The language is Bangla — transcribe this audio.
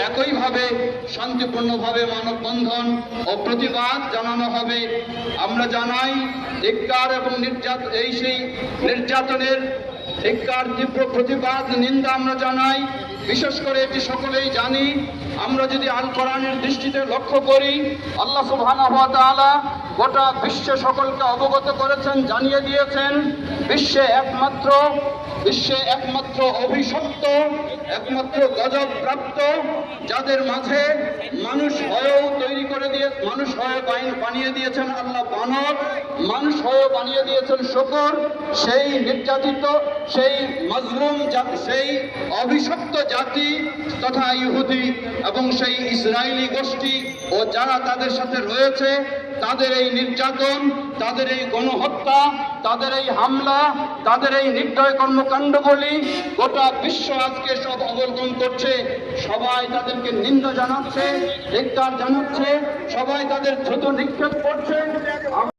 একইভাবে শান্তিপূর্ণভাবে মানববন্ধন ও প্রতিবাদ জানানো হবে। আমরা জানাই ধিক্কার এবং সেই নির্যাতনের ধিক্কার, তীব্র প্রতিবাদ, নিন্দা আমরা জানাই। বিশেষ করে এটি সকলেই জানি, আমরা যদি আল কোরআনের দৃষ্টিতে লক্ষ্য করি, আল্লাহ সুবহানাহু ওয়া তাআলা গোটা বিশ্বে সকলকে অবগত করেছেন, জানিয়ে দিয়েছেন বিশ্বে একমাত্র অভিশপ্ত, একমাত্র গজব প্রাপ্ত, যাদের মাঝে মানুষ হয়েও বানিয়ে দিয়েছেন আল্লাহ বানর, মানুষ হয়েও বানিয়ে দিয়েছেন শূকর, সেই নির্যাতিত, সেই মাজলুম, সেই অভিশপ্ত জাতি তথা ইহুদি এবং সেই ইসরায়েলি গোষ্ঠী ও যারা তাদের সাথে রয়েছে, তাদের এই নির্যাতন, তাদের এই গণহত্যা, তাদের এই হামলা, তাদের এই নির্দয় কর্মকাণ্ডগুলি গোটা বিশ্ব আজকে সব অবলোকন করছে। সবাই তাদেরকে নিন্দা জানাচ্ছে, ধিক্কার জানাচ্ছে, সবাই তাদের দ্রুত নিক্ষেপ করছে।